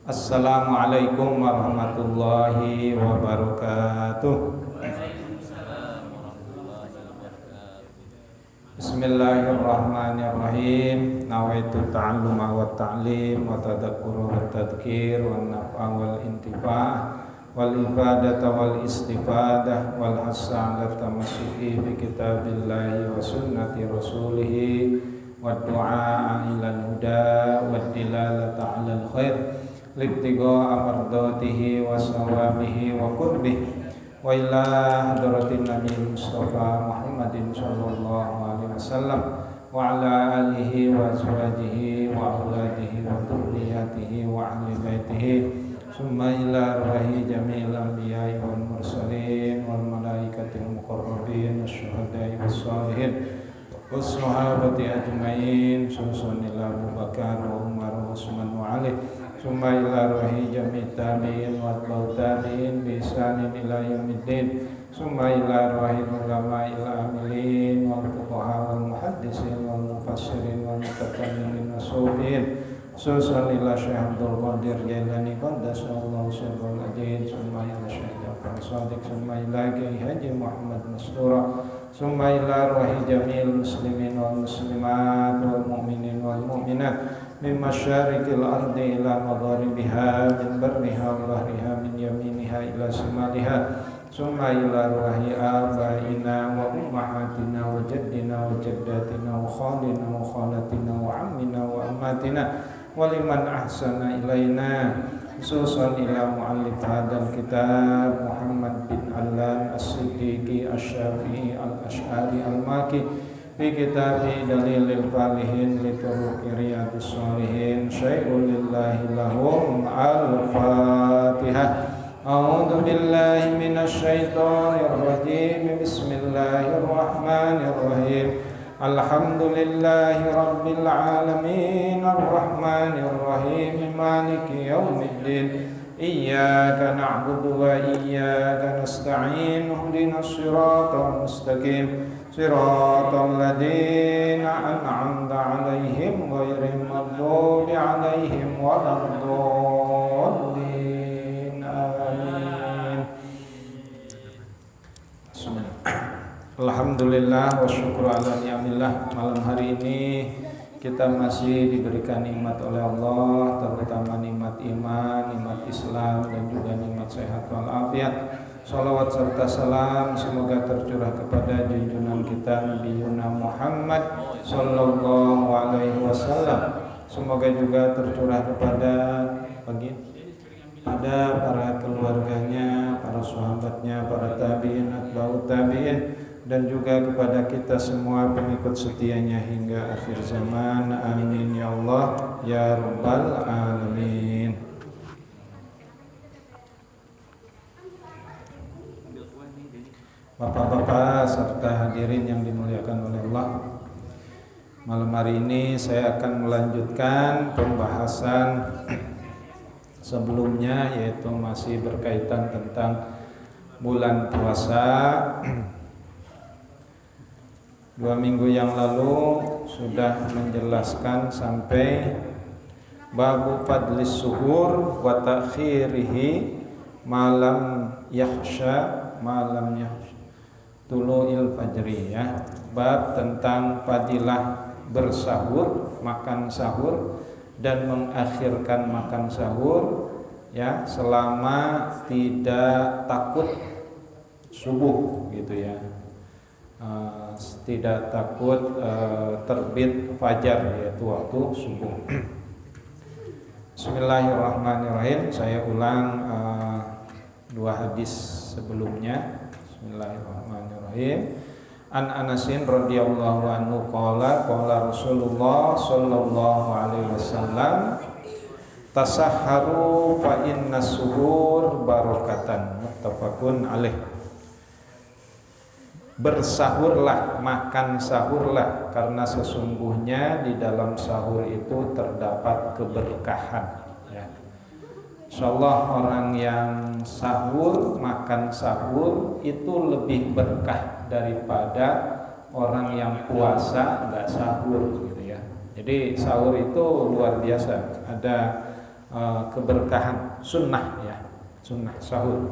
Assalamualaikum warahmatullahi wabarakatuh. Bismillahirrahmanirrahim. Nawaitu ta'alluma wa ta'lim wa tadakkura wa tadhkir wa naf'a wal intifa' wal ibadata wal istifadah wal hassa 'ala tamassuki bi kitabillahi wa sunnati rasulih wa du'a ilal huda wa dilalata 'alal khair libtiga amardatihi wa sawabihi wa qurbihi wa ila hadratin nabi Mustafa Muhammadin sallallahu alaihi wasallam wa ala alihi wa azwajihi wa auladihi wa dhurriyyatihi wa ahli baitihi summa ila arwahi jami'il anbiya'i wal mursalin wal malaikatil muqarrabin wasyuhada'i wassalihin wassahabati ajma'in susun ila Abu Bakar wa Umar wa Utsman wa Ali summa ila ruhi jami' tabi'in wa tabi'in bi ihsanin ila yaumiddin summa ila ruhi ulama ila amilin wal fuqaha wal muhaddisin wal mufassirin wal mutakallimin wasufiyin susun ila Syekh Abdul Qadir Jailani qaddasallahu sirrul ajin summa ila Syekh Ja'far Shadiq summa ila Kiai Haji Muhammad Mastura summa ila ruhi jami'il muslimin wal muslimat wal mu'minin wal mu'minat min masyarikil ardi ila magharibiha min barriha wa bahriha min yaminiha ila shimaliha summa ila ruhi abaina wa ummahatina wa jaddina wa jaddatina wa khalina wa khalatina wa ammina wa ammatina wa liman ahsana ilaina khususan ila muallif hadal kitab Muhammad bin Allan as-Siddiqi asy-Syafi'i al-Asy'ari al-Maki fi kitabi dalilil falihin li turuqi riyadhis shalihin syai'un lillahi lahum al-fatihah. A'udzu billahi minasy syaithanir rajim. Bismillahirrahmanirrahim. Alhamdulillahi rabbil alamin arrahmanir rahim maliki yaumiddin. Iyyaka na'budu wa iyyaka nasta'in ihdinas siratal mustaqim siratal ladzina an'amta 'alaihim ghairil maghdubi 'alaihim waladdallin amin. Alhamdulillah wa syukur ala ni'amillah. Malam hari ini kita masih diberikan nikmat oleh Allah, terutama nikmat iman, nikmat Islam, dan juga nikmat sehat walafiat. Salawat serta salam semoga tercurah kepada junjungan kita Nabi Muhammad sallallahu alaihi wasallam. Semoga juga tercurah kepada para keluarganya, para sahabatnya, para tabi'in, atba'ut tabi'in, dan juga kepada kita semua pengikut setianya hingga akhir zaman. Amin ya Allah ya rabbal alamin. Bapak-bapak serta hadirin yang dimuliakan oleh Allah, malam hari ini saya akan melanjutkan pembahasan sebelumnya, yaitu masih berkaitan tentang bulan puasa. 2 minggu yang lalu sudah menjelaskan sampai babu fadlis suhur wa ta'khirihi malam tulu'il fajri, ya. Bab tentang fadilah bersahur, makan sahur, dan mengakhirkan makan sahur, ya, selama tidak takut subuh, gitu ya. Tidak takut terbit fajar, yaitu waktu subuh. Bismillahirrahmanirrahim. Saya ulang 2 hadis sebelumnya. Bismillahirrahmanirrahim. An Anasin radhiyallahu anhu qala Rasulullah sallallahu alaihi wasallam tasahharu fa inna suhur barakatan, muttafaqun alaih. Bersahurlah, makan sahurlah, karena sesungguhnya di dalam sahur itu terdapat keberkahan, ya. Insyaallah orang yang sahur, makan sahur itu lebih berkah daripada orang yang puasa nggak sahur, gitu ya. Jadi sahur itu luar biasa. Ada keberkahan, sunnah ya, sunnah sahur.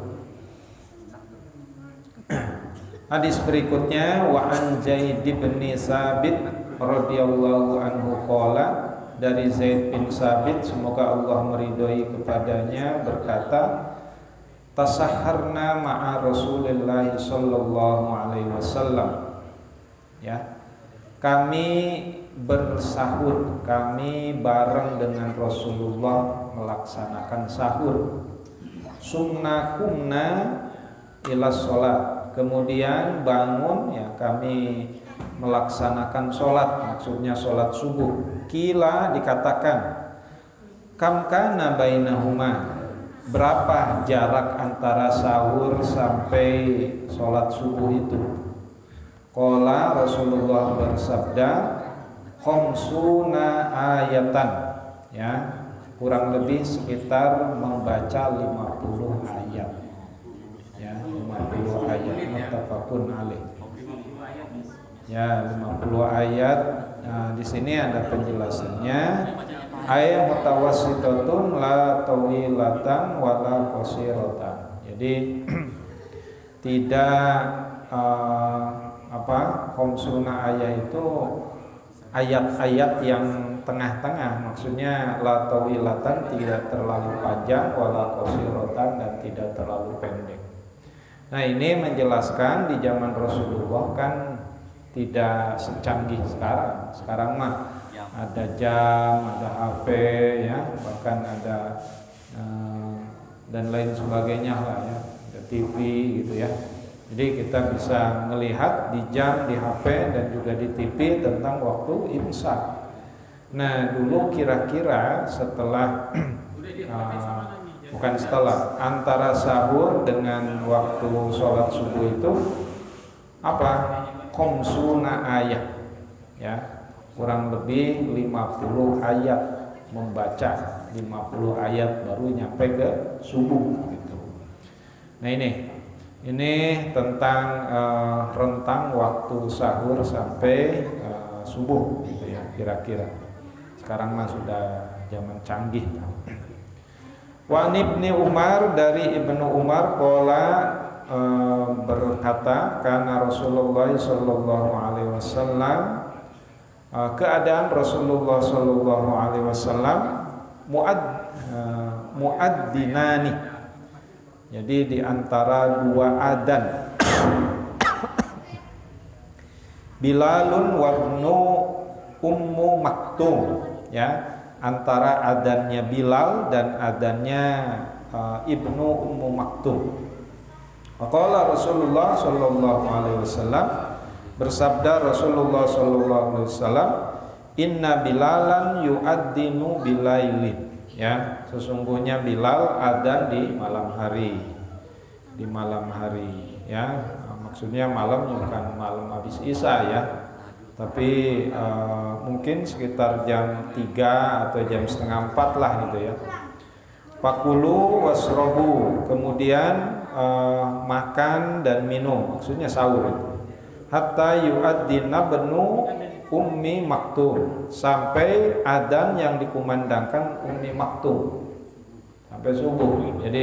Hadis berikutnya, wa an Zaid bin Sabit radhiyallahu anhu qala, dari Zaid bin Sabit semoga Allah meridhoi kepadanya berkata, tasahharna ma'a Rasulillah sallallahu alaihi wasallam, ya, kami bersahur, kami bareng dengan Rasulullah melaksanakan sahur. Sumnakumna ila sholat, kemudian bangun ya, kami melaksanakan sholat, maksudnya sholat subuh. Kila, dikatakan, kam kana bainahuma, berapa jarak antara sahur sampai sholat subuh itu? Qala, Rasulullah bersabda, khamsuna ayatan, ya, kurang lebih sekitar membaca 50 ayat, ya, 50 ayat, muttafaqun alaih, ya, 50 ayat. Nah, di sini ada penjelasannya, ayat mutawassitatun la tawilatan wala qasiratan. Jadi tidak khamsuna ayat itu ayat-ayat yang tengah-tengah, maksudnya la tawilatan, tidak terlalu panjang, wala qasiratan, dan tidak terlalu pendek. Nah, ini menjelaskan di zaman Rasulullah kan tidak secanggih sekarang. Sekarang mah ada jam, ada HP, ya, bahkan ada dan lain sebagainya lah, ya, ada TV gitu ya. Jadi kita bisa melihat di jam, di HP, dan juga di TV tentang waktu imsak. Nah, dulu kira-kira setelah bukan setelah, antara sahur dengan waktu sholat subuh itu apa? Khamsuna ayat, ya, kurang lebih 50 ayat, membaca 50 ayat baru nyampe ke subuh gitu. Nah, ini tentang rentang waktu sahur sampai subuh gitu ya, kira-kira. Sekarang mah sudah zaman canggih. Wa Ibnu Umar, dari Ibnu Umar qala, berkata, karena Rasulullah sallallahu alaihi wasallam, keadaan Rasulullah sallallahu alaihi wasallam muadzzinani, jadi di antara dua adzan, Bilalun wa ibnu Ummu Maktum, ya, antara adzannya Bilal dan adzannya Ibnu Ummu Maktum. Qala Rasulullah sallallahu alaihi wasallam, bersabda Rasulullah sallallahu alaihi wasallam, inna Bilalan yu'adzinu bilailin, ya, sesungguhnya Bilal adzan di malam hari, di malam hari, ya, maksudnya malam bukan malam habis isya, ya, tapi mungkin sekitar jam 3 atau jam setengah 4 lah gitu ya. Fakulu wasrobu, kemudian makan dan minum, maksudnya sahur itu. Hatta yu'adzina benu Ummi Maktum, sampai adzan yang dikumandangkan Ummi Maktum sampai subuh. Jadi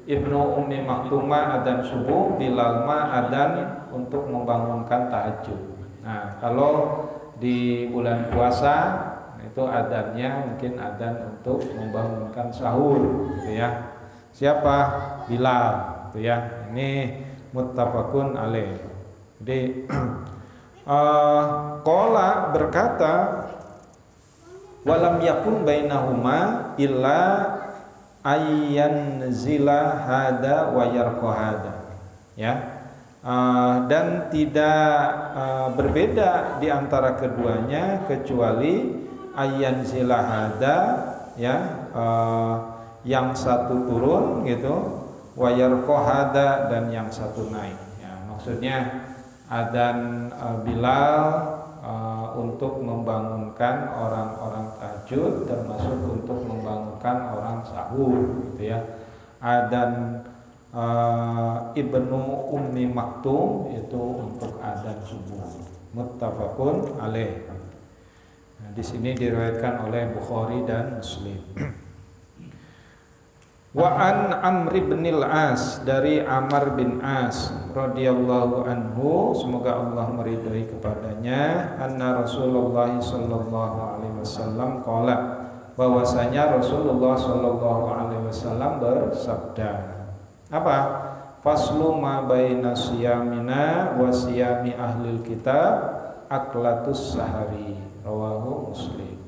Ibnu Ummi Maktum adzan subuh, Bilal adzan untuk membangunkan tahajud. Nah, kalau di bulan puasa itu adzannya mungkin adzan untuk membangunkan sahur gitu ya. Siapa? Bilal gitu ya. Ini muttafaqun alaih. Jadi qala, berkata, walam yakun bainahuma illa ayyan zila hada wa yarqa hada, ya, dan tidak berbeda di antara keduanya kecuali ayyan zila hada, ya, yang satu turun gitu, wa yarqa hada, dan yang satu naik, ya, maksudnya adzan Bilal untuk membangunkan orang-orang tahajud, termasuk untuk membangunkan orang sahur gitu ya. Adzan Ibnu Ummi Maktum itu untuk adzan subuh. Muttafaqun alaih. Nah, di sini diriwayatkan oleh Bukhari dan Muslim. Wa an Amr bin al-As, dari Amr bin As radhiyallahu anhu, semoga Allah meridhai kepadanya, anna Rasulullah sallallahu alaihi wasallam qala, bahwasanya Rasulullah sallallahu alaihi wasallam bersabda. Apa? Faslu ma baina siyamina wa siyami ahlil kitab aklatus sahari, rawahu Muslim.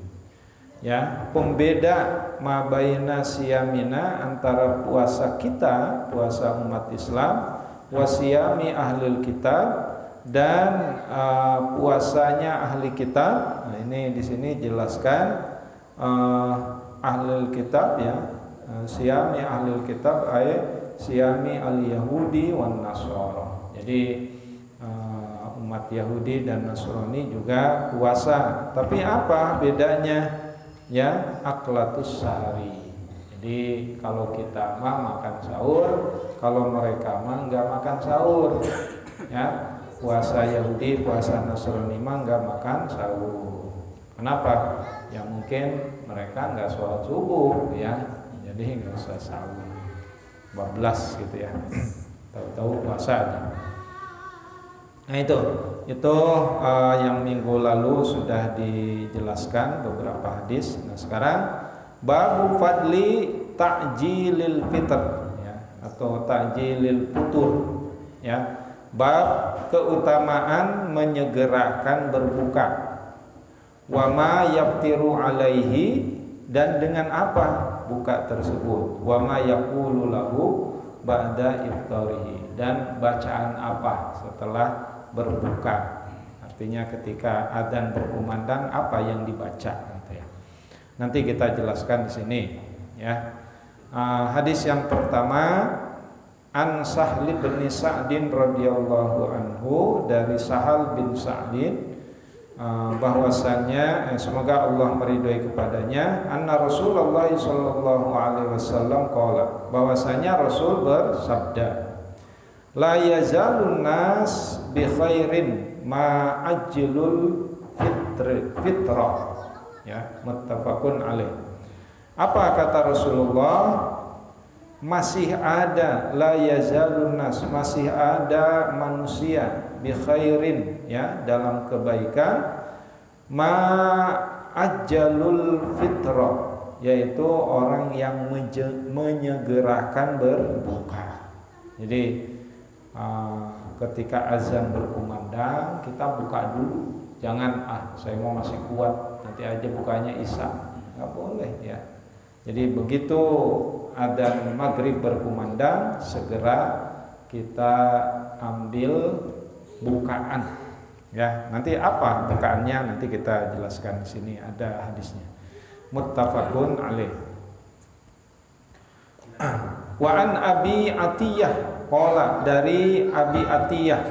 Ya, pembeda mabaina siyamina, antara puasa kita, puasa umat Islam, wasiyami ahlul kitab, dan puasanya ahli kitab. Nah, ini di sini jelaskan ahlul kitab ya, siyami ahlul kitab ay siyami al yahudi wan nasara. Jadi umat Yahudi dan Nasrani juga puasa. Tapi apa bedanya? Ya, aklatus sahari. Jadi kalau kita mah makan sahur, kalau mereka mah enggak makan sahur. Ya, puasa Yahudi, puasa Nasrani mah enggak makan sahur. Kenapa? Ya mungkin mereka enggak sholat subuh ya, jadi enggak usah sahur. Bablas gitu ya. Tahu-tahu puasa aja. Nah itu yang minggu lalu sudah dijelaskan beberapa hadis. Nah sekarang babu fadli ta'jilil fitr ya, atau ta'jilil futur ya, bab keutamaan menyegerakan berbuka. Wa ma yaftiru alaihi, dan dengan apa buka tersebut. Wa ma yaqulu lahu ba'da iftarihi, dan bacaan apa setelah berbuka. Artinya ketika adzan berkumandang apa yang dibaca gitu ya. Nanti kita jelaskan di sini ya. Hadis yang pertama, an Sahl bin Sa'din radhiyallahu anhu, dari Sahal bin Sa'din bahwasannya semoga Allah meridhai kepadanya, anna Rasulullah sallallahu alaihi wasallam qala, bahwasanya Rasul bersabda, la yazalun nas bi khairin ma ajlul fitrah ya, muttafaqun alaih. Apa kata Rasulullah? Masih ada, la yazalun nas, masih ada manusia bi khairin ya, dalam kebaikan, ma ajlul fitrah, yaitu orang yang menyegerakan berbuka. Jadi ketika azan berkumandang kita buka dulu, jangan saya mau masih kuat nanti aja bukanya isya, nggak boleh ya. Jadi begitu adzan maghrib berkumandang segera kita ambil bukaan ya. Nanti apa bukaannya nanti kita jelaskan di sini, ada hadisnya. Muttafaqun alaih. Wa an Abi Atiyah qala, dari Abi Atiyah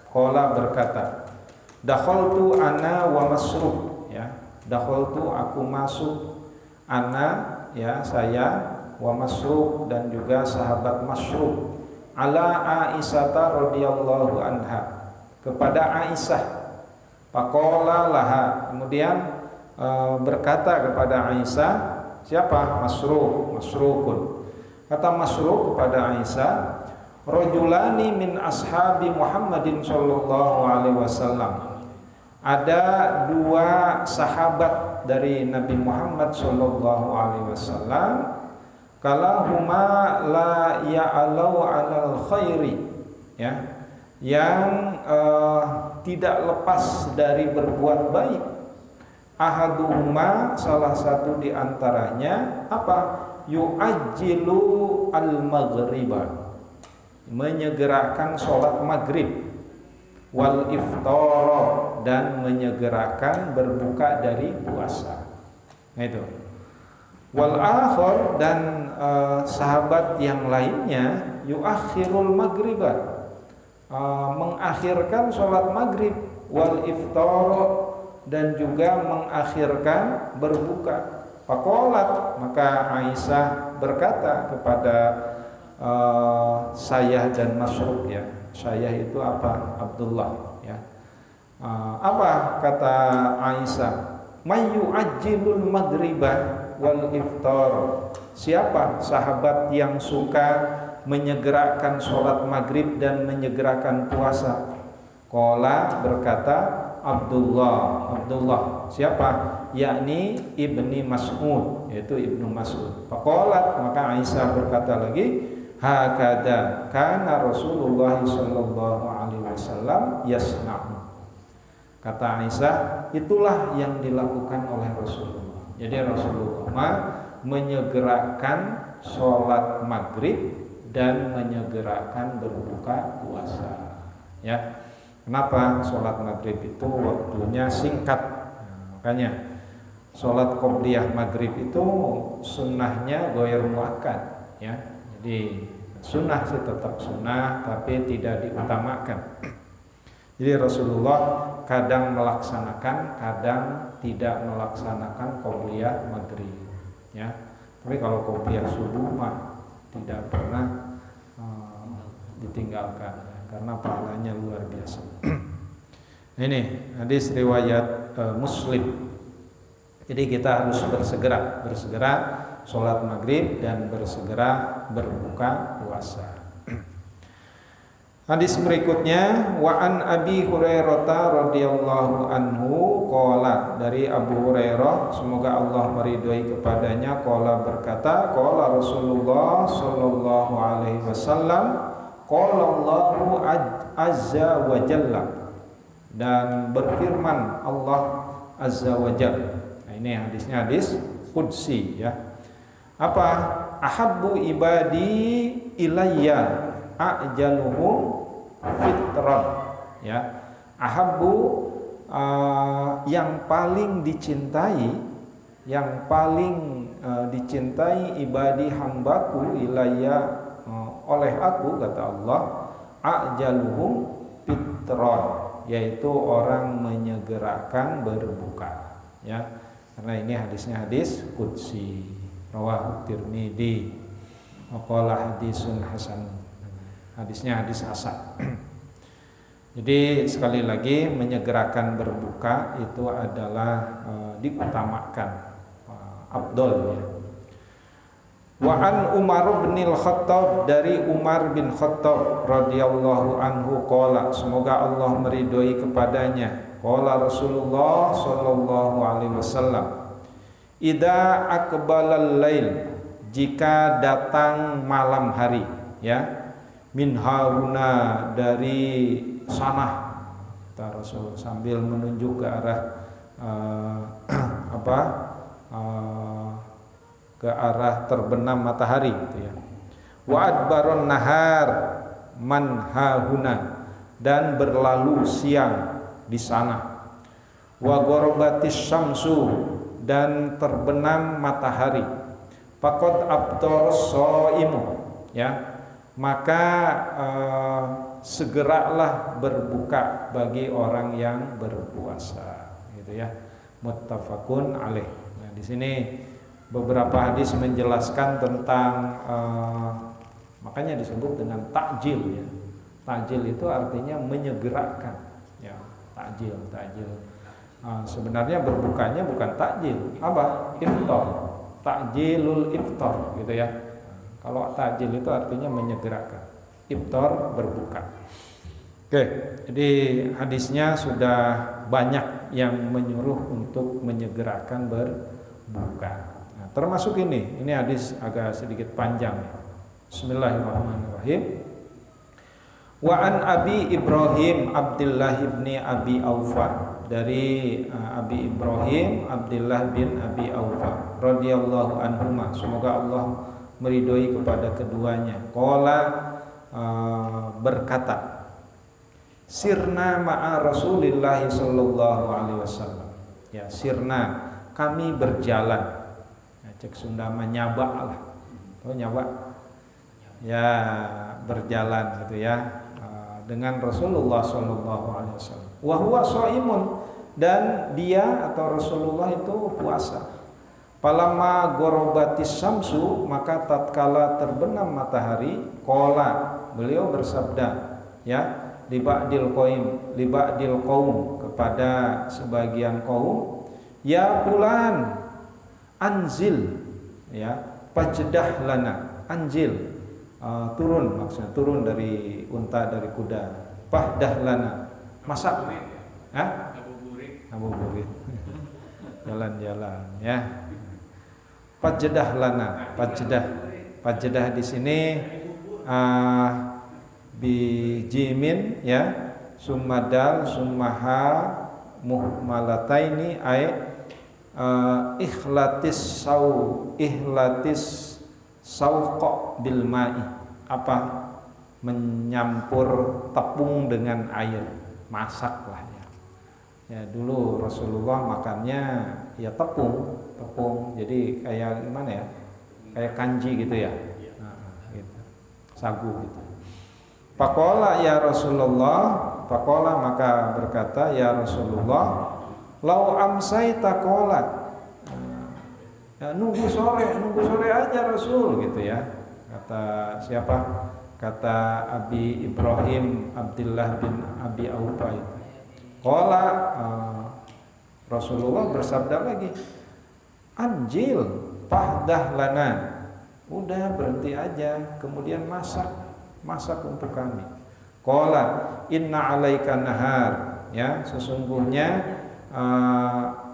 qala berkata, dakhaltu ana wa Masruq ya, dakhaltu aku masuk, ana ya saya, wa Masruq dan juga sahabat Masruq, ala Aisyah radhiyallahu anha, kepada Aisyah, faqala laha, kemudian berkata kepada Aisyah, siapa? Masruqun. Kata Masruq kepada Aisyah, rajulani min ashabi Muhammadin sallallahu alaihi wasallam, ada dua sahabat dari Nabi Muhammad sallallahu alaihi wasallam, kalahuma la ya'alau 'alal khairi ya, yang tidak lepas dari berbuat baik. Ahaduhuma, salah satu di antaranya apa? Yu'ajjilu al-maghriba, menyegerakan sholat maghrib, wal iftara, dan menyegerakan berbuka dari puasa. Nah itu. Wal akhir, dan sahabat yang lainnya, yuakhirul maghriba, mengakhirkan sholat maghrib, wal iftara, dan juga mengakhirkan berbuka. Faqalat, maka Aisyah berkata kepada saya dan Masruq ya. Saya itu apa? Abdullah ya. Apa kata Aisyah? Mayu ajilul maghriba wal iftar. Siapa sahabat yang suka menyegerakan sholat maghrib dan menyegerakan puasa? Qala, berkata Abdullah. Siapa? Yakni Ibni Mas'ud, yaitu Ibnu Mas'ud. Faqalat, maka Aisyah berkata lagi, hakada kana Rasulullah sallallahu alaihi wasallam yasna'u. Kata Aisyah, itulah yang dilakukan oleh Rasulullah. Jadi Rasulullah menyegerakan sholat maghrib dan menyegerakan berbuka puasa. Ya, kenapa sholat maghrib itu waktunya singkat? Makanya sholat qobliyah maghrib itu sunnahnya goyer muakkad. Ya, jadi sunnah sih tetap sunnah, tapi tidak diutamakan. Jadi Rasulullah kadang melaksanakan, kadang tidak melaksanakan qobliyah maghrib. Ya, tapi kalau qobliyah subuh mah tidak pernah ditinggalkan, karena pahalanya luar biasa. Ini hadis riwayat Muslim. Jadi kita harus bersegera sholat maghrib dan bersegera berbuka puasa. Hadis berikutnya, wa an Abi Hurairah radhiyallahu anhu qala, dari Abu Hurairah semoga Allah meridhai kepadanya, qala berkata, qala Rasulullah sallallahu alaihi wasallam, qala Allahu azza wa jalla, dan berfirman Allah azza wa jalla. Nah, ini hadisnya hadis qudsi ya. Apa? Ahabbu ibadi ilayya ajaluhum fitran, ya. Ahabbu, yang paling dicintai, dicintai ibadi hambaku ilayya, oleh aku, kata Allah, ajaluhum fitran, yaitu orang menyegerakan berbuka, ya. Karena ini hadisnya hadis qudsi, rawahu Tirmidzi, waqala hadisun hasan. Hadisnya hadis hasan. Jadi sekali lagi menyegerakan berbuka itu adalah diutamakan, afdol ya. Wa an Umar bin Al-Khattab, dari Umar bin Khattab radhiyallahu anhu qala, semoga Allah meridhoi kepadanya, qala Rasulullah sallallahu alaihi wasallam, idza aqbalal lail, jika datang malam hari, ya, min hauna, dari sana, kata Rasul sambil menunjuk ke arah ke arah terbenam matahari gitu ya. Wa adbaron nahar man hauna, dan berlalu siang di sana. Wa ghorobatis syamsu, dan terbenam matahari. Faqad abtaras shaimu, ya, maka segeralah berbuka bagi orang yang berpuasa, gitu ya. Muttafaqun alaih. Nah, di sini beberapa hadis menjelaskan tentang makanya disebut dengan takjil ya. Takjil itu artinya menyegerakan, ya. Takjil. Sebenarnya berbukanya bukan takjil, apa? Iftar. Takjilul iftar, gitu ya. Kalau takjil itu artinya menyegerakan, iftar berbuka. Oke, jadi hadisnya sudah banyak yang menyuruh untuk menyegerakan berbuka. Nah, termasuk ini hadis agak sedikit panjang. Bismillahirrahmanirrahim. Wa an Abi Ibrahim Abdullah bin Abi Aufa, dari Abi Ibrahim Abdullah bin Abi Aufa radhiyallahu anhuma, semoga Allah meridhoi kepada keduanya. Qala, berkata, sirna ma'a Rasulillah sallallahu alaihi wasallam. Ya, sirna, kami berjalan. Ya, cek Sunda mah nyaba lah. Oh, nyaba. Ya, berjalan gitu ya, dengan Rasulullah sallallahu alaihi wasallam. Wa huwa shaimun, dan dia atau Rasulullah itu puasa. Palama gorobatis samsu, maka tatkala terbenam matahari, qala, beliau bersabda, ya, liba'dil qaum, kepada sebagian kaum, ya fulan anzil, ya, pajdah lana, anjil, turun, maksudnya turun dari unta, dari kuda, pahdah lana, masak, ngabuburit, jalan-jalan, ya, pajdah lana, pajdah di sini bijimin, ya, sumadal sumaha muhmalataini ay ihlatis sauqa bil ma'i, apa, menyampur tepung dengan air, masaklah, ya. Ya, dulu Rasulullah makannya ya tepung, jadi kayak gimana ya, kayak kanji gitu ya, gitu, sagu gitu. Faqala ya Rasulullah, faqala maka berkata ya Rasulullah, lau amsaita qala, ya, nunggu sore aja Rasul, gitu ya. Kata siapa? Kata Abi Ibrahim Abdullah bin Abi Aufa itu. Qala, Rasulullah bersabda lagi, anjil pahdah lana, udah berhenti aja, kemudian masak untuk kami. Qala inna alaika nahar, ya, sesungguhnya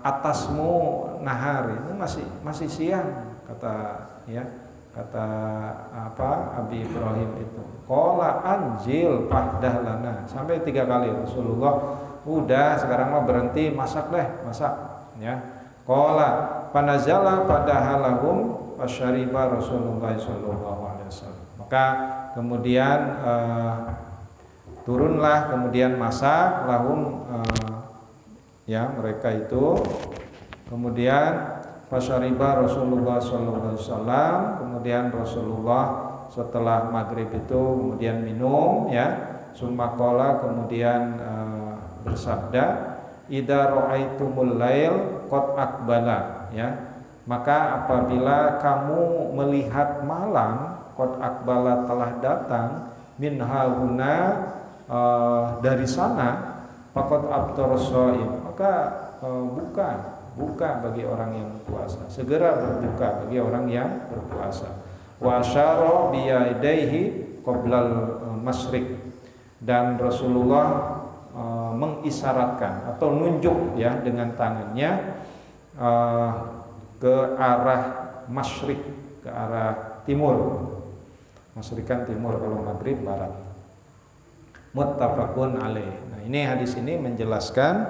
atasmu nahar, itu masih siang, kata Abi Ibrahim itu. Qala anjil pahdah lana, sampai 3 kali Rasulullah, udah sekarang mah berhenti, masak, ya. Qala panazala padahalahum wasyariba Rasulullah sallallahu alaihi wasallam, maka kemudian turunlah, kemudian masak lahum, ya, mereka itu, kemudian fasyariba Rasulullah sallallahu alaihi wasallam, kemudian Rasulullah setelah maghrib itu kemudian minum, ya, summa qala, kemudian bersabda, idza ra'aitumul lail qad aqbala, ya, maka apabila kamu melihat malam, qad aqbala telah datang, min hauna, dari sana, faqad abtar shaim, maka buka bagi orang yang puasa, segera berbuka bagi orang yang berpuasa. Wa asyara bi yadayhi qoblal masyriq, dan Rasulullah mengisyaratkan atau nunjuk, ya, dengan tangannya ke arah masyriq, ke arah timur. Masyriq kan timur, kalau maghrib barat. Muttafaqun alaih. Nah, ini hadis ini menjelaskan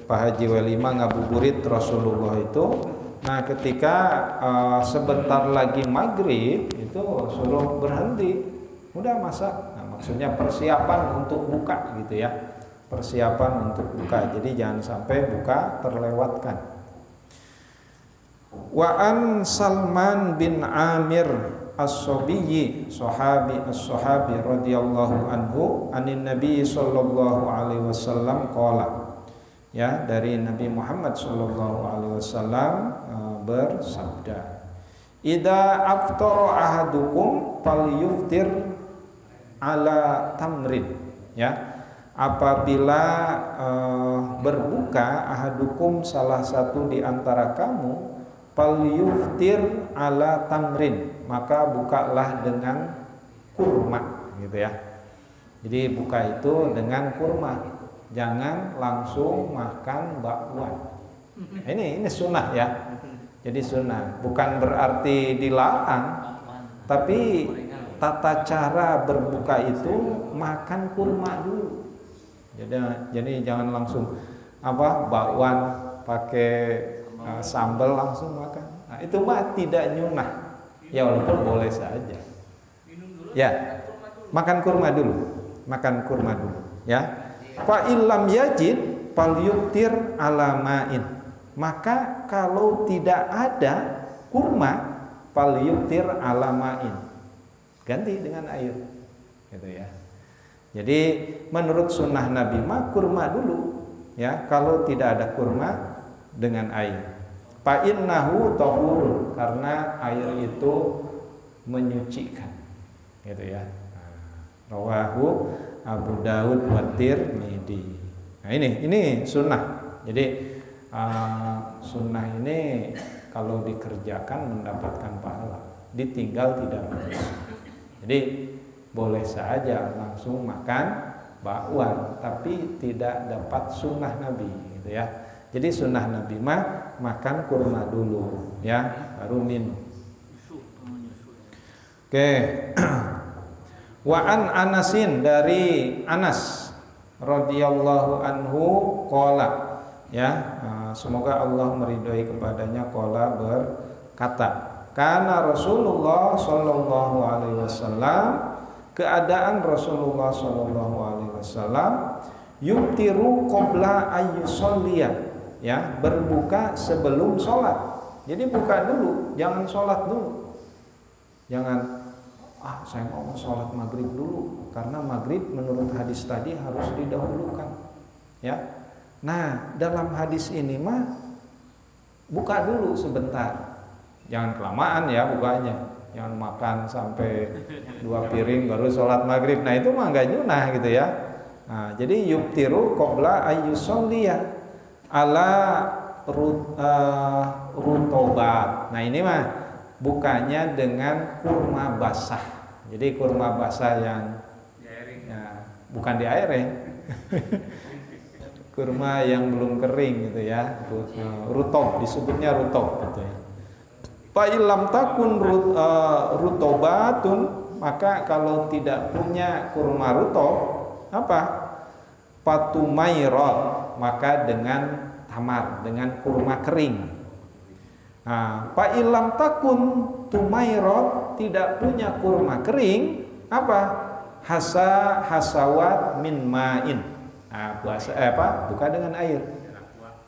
Pak Haji Welima ngabuburit Rasulullah itu. Nah, ketika sebentar lagi maghrib itu suruh berhenti, udah masak. Nah, maksudnya persiapan untuk buka, gitu ya, persiapan untuk buka. Jadi jangan sampai buka terlewatkan. Wa an Salman bin Amir As-Sobiyyi, sahabi radhiyallahu anhu, anin Nabi sallallahu alaihi wasallam qala, ya, dari Nabi Muhammad sallallahu alaihi wasallam bersabda, idza aftara ahadukum falyuftir ala tamrin, ya, apabila berbuka ahadukum, salah satu di antara kamu, falyuftir ala tamrin, maka bukalah dengan kurma, gitu ya. Jadi buka itu dengan kurma, jangan langsung makan bakwan. Ini sunnah, ya. Jadi sunnah, bukan berarti dilarang, tapi tata cara berbuka itu makan kurma dulu. Jadi jangan langsung bakwan pakai sambal langsung makan. Nah, itu mah tidak nyunah. Ya, walaupun boleh saja. Ya, makan kurma dulu, ya. Fa illam yajid falyuftir ala ma'in, maka kalau tidak ada kurma, falyuftir ala ma'in, ganti dengan air, gitu ya. Jadi menurut sunnah Nabi mah kurma dulu, ya. Kalau tidak ada kurma, dengan air. Fa innahu tahurun, karena air itu menyucikan, gitu ya. Rawahu Abu Daud wa Tirmidzi. Nah, ini sunnah. Jadi sunnah ini kalau dikerjakan mendapatkan pahala, ditinggal tidak najis. Jadi boleh saja langsung makan bakwan, tapi tidak dapat sunnah Nabi gitu ya. Jadi sunnah Nabi mah makan kurma dulu ya, baru minum. Oke. Wa an Anasin, dari Anas radhiyallahu anhu qala, ya, semoga Allah meridhoi kepadanya, qala berkata, kana Rasulullah sallallahu alaihi wasallam, keadaan Rasulullah sallallahu alaihi wasallam, yutiru qabla ayyusolliya, ya, berbuka sebelum sholat. Jadi buka dulu, jangan sholat dulu. Jangan saya mau sholat maghrib dulu, karena maghrib menurut hadis tadi harus didahulukan, ya. Nah, dalam hadis ini mah buka dulu sebentar, jangan kelamaan ya bukanya, jangan makan sampai 2 piring baru sholat maghrib. Nah itu mah nggak nyunah gitu ya. Nah, jadi yubtiru qabla ayyusolliya ala rutobat. Nah ini mah bukanya dengan kurma basah. Jadi kurma basah yang ya, bukan di air ya. Kurma yang belum kering gitu ya. Rutob, disebutnya rutob gitu ya. Fa illam takun rutobatun, maka kalau tidak punya kurma rutob, apa? Fatumairot, maka dengan tamar, dengan kurma kering. Nah, fa illam takun tumairot, tidak punya kurma kering, apa? Hasawat min ma'in. Nah, buka dengan air.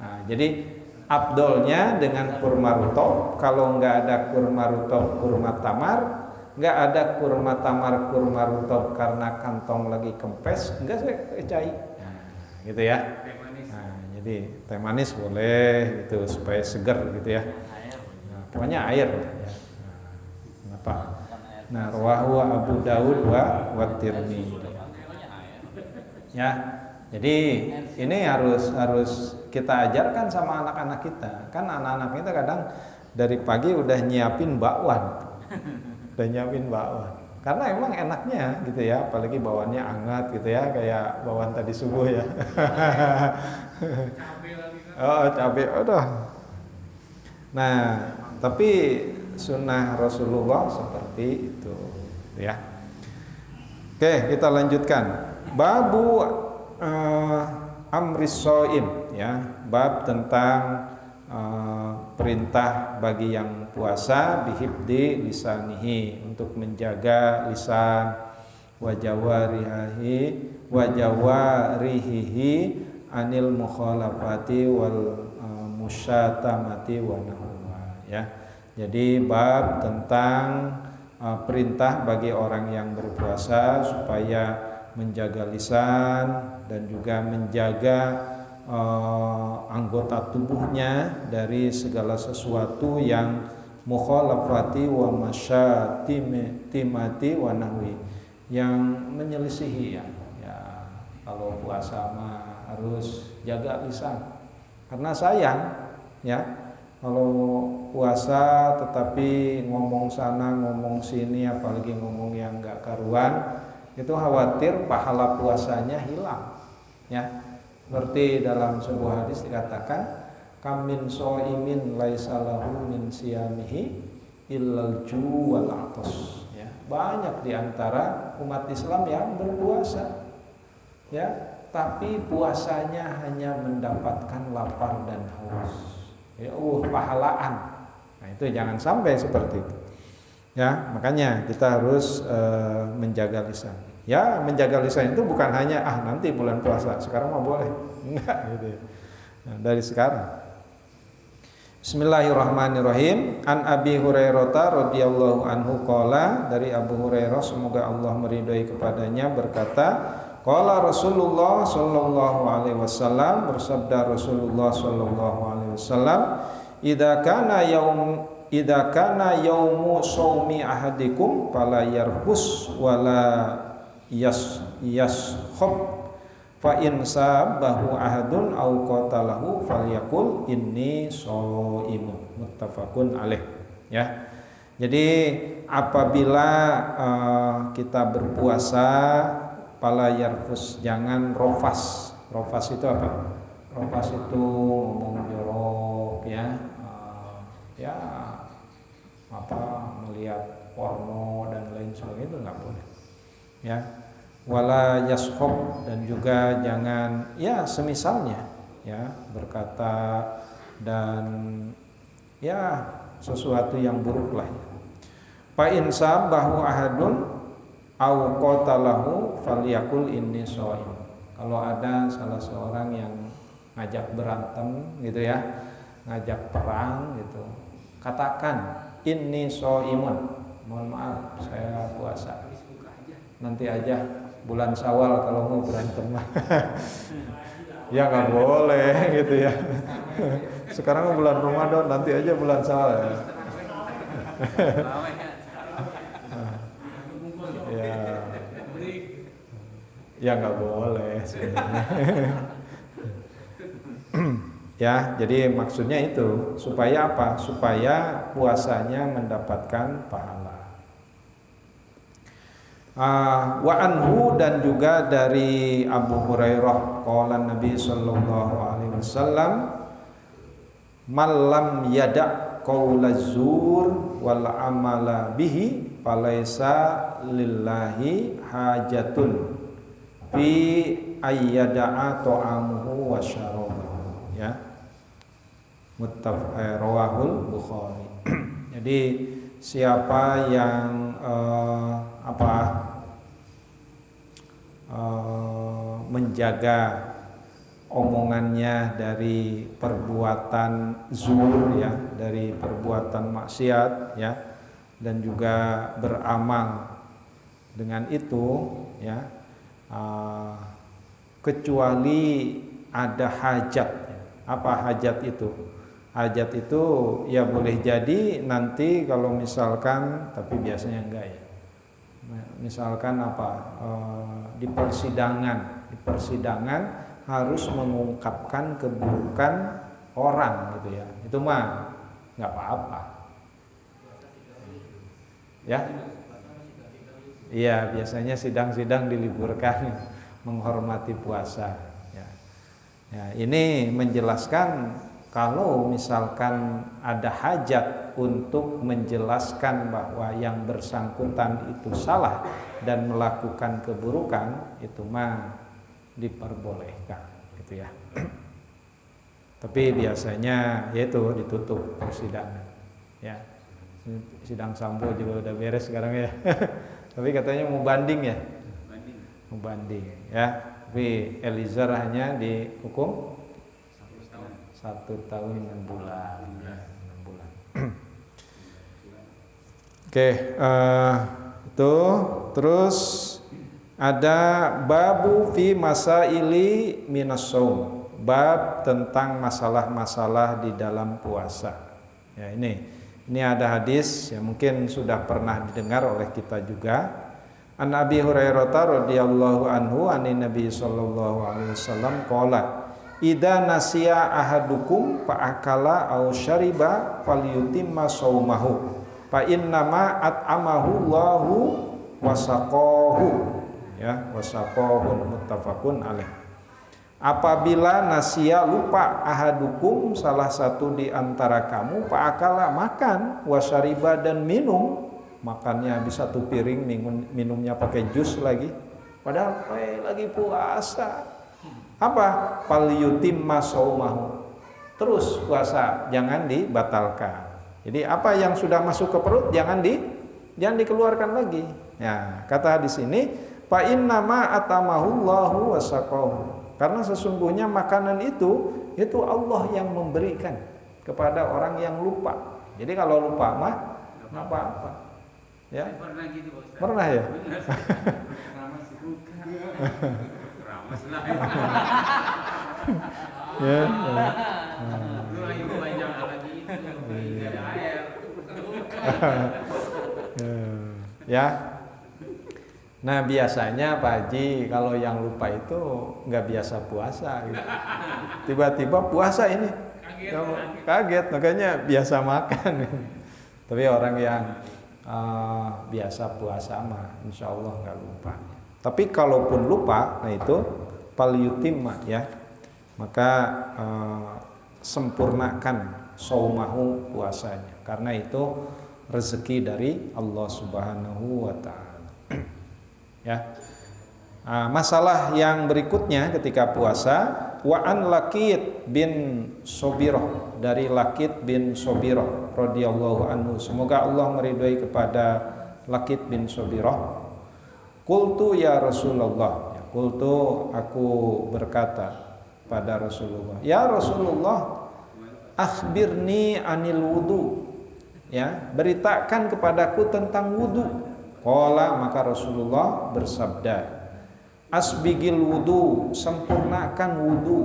Nah, jadi afdolnya dengan kurma rutob. Kalau nggak ada kurma rutob, kurma tamar. Nggak ada kurma tamar, kurma rutob karena kantong lagi kempes, nggak saya cai. Nah, gitu ya. Nah, jadi teh manis boleh gitu supaya seger gitu ya. Nah, pokoknya air. Ya. Kenapa? Nah, rawahu Abu Dawud wa Tirmidzi. Ya. Jadi ini harus kita ajarkan sama anak-anak kita. Kan anak-anak kita kadang dari pagi udah nyiapin bakwan. Udah nyiapin bakwan. Karena emang enaknya gitu ya, apalagi bawannya hangat gitu ya, kayak bakwan tadi subuh ya. Oh, cabai udah. Nah, tapi sunnah Rasulullah seperti itu ya. Oke, kita lanjutkan. Babu amris shaim, ya, bab tentang perintah bagi yang puasa bihibdi lisanihi, untuk menjaga lisan, wajawarihi anil mukhalafati wal musyatamati wa nahwa, ya. Jadi bab tentang perintah bagi orang yang berpuasa supaya menjaga lisan dan juga menjaga anggota tubuhnya dari segala sesuatu yang mukhalafati wa masyatimati wa nahwi, yang menyelisihi ya. Kalau puasa mah harus jaga lisan, karena sayang ya kalau puasa tetapi ngomong sana ngomong sini, apalagi ngomong yang enggak karuan, itu khawatir pahala puasanya hilang ya. Seperti dalam sebuah hadis dikatakan, kamin soimin laisa lahu min siyamihi illal ju' wal atas, ya. Banyak diantara umat Islam yang berpuasa ya, tapi puasanya hanya mendapatkan lapar dan haus ya, pahalaan. Nah itu jangan sampai seperti itu ya. Makanya kita harus menjaga lisan. Ya, menjaga lisan itu bukan hanya nanti bulan puasa, sekarang mah boleh. Enggak gitu ya. Nah, dari sekarang. Bismillahirrahmanirrahim. An Abi Hurairah radhiyallahu anhu qala, dari Abu Hurairah semoga Allah meridhai kepadanya berkata, qala Rasulullah sallallahu alaihi wasallam, bersabda Rasulullah sallallahu alaihi wasallam, idza kana yaumu shaumi ahadikum fala yarfus wala yashab Fa in sabahu ahadun au qatalahu falyaqul inni shaimun. Muttafaqun alaih. Ya. Jadi apabila kita berpuasa, pala yarfus, jangan rofas. Rofas itu apa? Rofas itu ngomong jorok ya, ya apa melihat porno dan lain sebagainya, itu nggak boleh. Ya, wala yaskhab, dan juga jangan ya semisalnya ya berkata dan ya sesuatu yang buruk lah. Fa in sabahu ahadun au qatalahu falyakul inni shaim. Kalau ada salah seorang yang ngajak berantem gitu ya, ngajak perang gitu, katakan inni shaimun, mohon maaf saya puasa. Nanti aja bulan Syawal kalau mau berantem. Ya nggak boleh gitu ya. Sekarang bulan Ramadan, nanti aja bulan Syawal ya. Ya nggak boleh sebenarnya. Ya, jadi maksudnya itu supaya apa? Supaya puasanya mendapatkan pahala. Wa anhu, dan juga dari Abu Hurairah, qala Nabi sallallahu alaihi wasallam, malam yada' qaulaz zur wal amala bihi falaisa lillahi hajatun fi ayyada'a ta'amuhu wa syarabahu. Ya, rawahul Bukhari. Jadi siapa yang menjaga omongannya dari perbuatan zur ya, dari perbuatan maksiat ya, dan juga beramal dengan itu ya, kecuali ada hajat. Apa hajat itu? Hajat itu ya boleh jadi nanti kalau misalkan, tapi biasanya enggak ya. Misalkan di persidangan harus mengungkapkan keburukan orang gitu ya. Itu mah nggak apa-apa. Ya. Iya, biasanya sidang-sidang diliburkan menghormati puasa. Ya, ini menjelaskan kalau misalkan ada hajat untuk menjelaskan bahwa yang bersangkutan itu salah dan melakukan keburukan, itu mah diperbolehkan gitu ya. Tapi biasanya yaitu ditutup persidangan ya. Sidang Sambo juga udah beres sekarang ya. Tapi katanya mau banding ya. Mau banding ya. Tapi Eliezer hanya dihukum 1 tahun 6 bulan. Ya, 6 bulan. Oke, itu terus ada babu fi masaili minas shaum, bab tentang masalah-masalah di dalam puasa. Ya, ini ada hadis yang mungkin sudah pernah didengar oleh kita juga. An Abi Hurairah radhiyallahu anhu anin Nabi sallallahu alaihi wasallam qala idza nasiya ahadukum fa akala aw syariba falyutimma shaumahu fa innama at'amahu Allahu wasaqahu. Ya, wasaqahu, muttafaqun alaih. Apabila nasiya, lupa, ahadukum, salah satu di antara kamu, fa akala, makan, wasyariba, dan minum. Makannya bisa 1 piring, minumnya pakai jus lagi, padahal lagi puasa. Apa? Falyutimma shaumahu, terus puasa, jangan dibatalkan. Jadi apa yang sudah masuk ke perut jangan dikeluarkan lagi. Ya, kata di sini fa innama atamahu Allahu wasaqahu, karena sesungguhnya makanan itu Allah yang memberikan kepada orang yang lupa. Jadi kalau lupa mah nggak apa-apa. Ya, pernah ya. Ya. Ya. Nah biasanya Pak Haji kalau yang lupa itu nggak biasa puasa gitu. Tiba-tiba puasa ini kaget makanya biasa makan. Tapi orang yang biasa puasa mah insya Allah nggak lupa. Tapi kalaupun lupa, nah itu falyutimma ya, maka sempurnakan saumahu puasanya, karena itu rezeki dari Allah Subhanahu wa Ta'ala. Ya. Masalah yang berikutnya ketika puasa, wa an Laqit bin Sobiroh, dari Laqit bin Sobiroh radhiyallahu anhu, semoga Allah meridhai kepada Laqit bin Sobiroh. Qultu ya Rasulullah, ya, qultu aku berkata pada Rasulullah, ya Rasulullah, akhbirni anil wudu, ya, beritakan kepadaku tentang wudu. Qala, maka Rasulullah bersabda, asbigil wudu, sempurnakan wudu,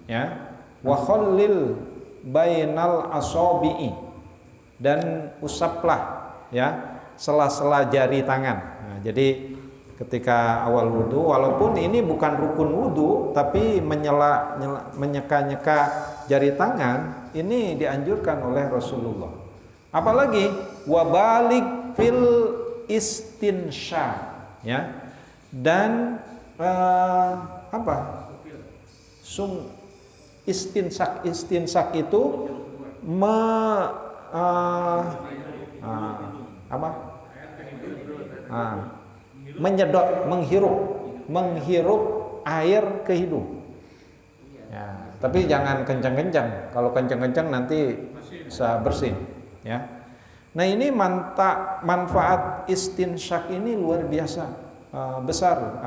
ya, wa khallil bainal asabi'i, dan usaplah ya sela-sela jari tangan. Nah, jadi ketika awal wudu, walaupun ini bukan rukun wudu, tapi menyeka-nyeka jari tangan ini dianjurkan oleh Rasulullah. Apalagi wabalik fil istinsya, ya, dan istinsak itu menyedot, menghirup air ke hidung. Ya, tapi jangan kencang-kencang. Kalau kencang-kencang nanti bisa bersin, ya. Nah ini manfaat istinsyak ini luar biasa besar,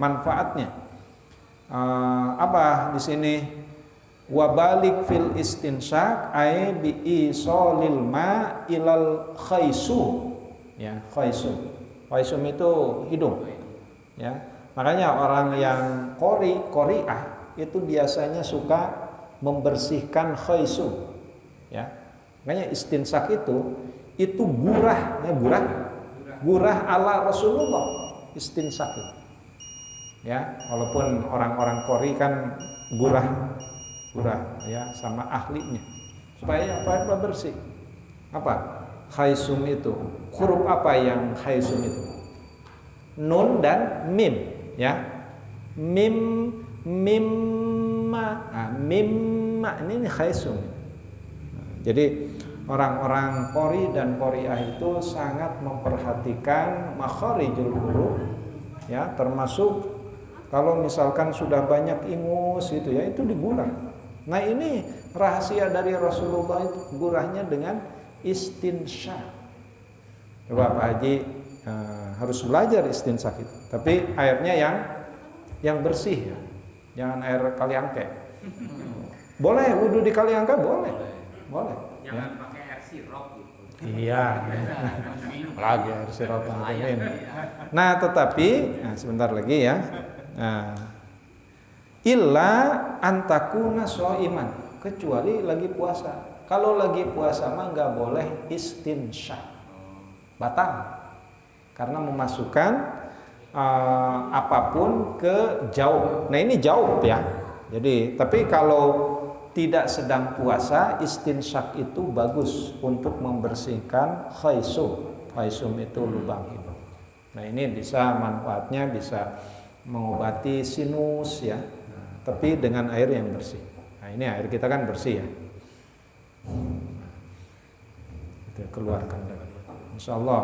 manfaatnya. Apa di sini? Wabalik fil istinsyak ay bi isolil ma ilal khaisum, ya, khaisum. Khaisum itu hidung, ya. Makanya orang yang qori'ah itu biasanya suka membersihkan khaisum, ya. Makanya istinsak itu gurah ala Rasulullah, istinsak itu. Ya, walaupun orang-orang qori kan gurah ya sama ahlinya. Supaya apa bersih. Apa? Khaisum itu. Huruf apa yang khaisum itu? Nun dan mim, ya. Mimma. Nah, mimma ini khaisum. Jadi orang-orang qori dan qoriah itu sangat memperhatikan makharijul huruf, ya, termasuk kalau misalkan sudah banyak ingus itu, ya, itu digurah. Nah ini rahasia dari Rasulullah itu, gurahnya dengan istinsyak. Coba Pak Haji harus belajar istinsyak itu, tapi airnya yang bersih, ya, jangan air kaliangke. Boleh wudu di kaliangke, boleh. Jangan pakai air sirop gitu. Iya. Lagi air sirop yang Nah, tetapi sebentar lagi ya. Illa antakuna soiman, kecuali lagi puasa. Kalau lagi puasa mah nggak boleh istinsyak, batal, karena memasukkan apapun ke jauh. Nah ini jauh ya. Jadi tapi kalau tidak sedang puasa, istinsyak itu bagus untuk membersihkan khaisum. Khaisum itu lubang hidung. Nah ini bisa manfaatnya bisa mengobati sinus, ya, tapi dengan air yang bersih. Nah ini air kita kan bersih, ya. Kita keluarkan dengan, insya Allah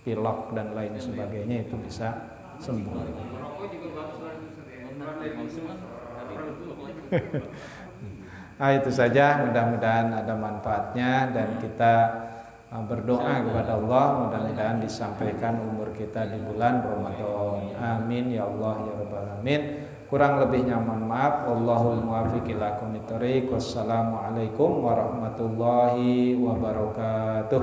pilek dan lain sebagainya itu bisa sembuh. Nah itu saja, mudah-mudahan ada manfaatnya dan kita berdoa kepada Allah mudah-mudahan disampaikan umur kita di bulan Ramadan. Amin ya Allah ya rabbal alamin. Kurang lebihnya mohon maaf. Wallahul muwaffiq ila aqwamit thoriq. Wassalamualaikum warahmatullahi wabarakatuh.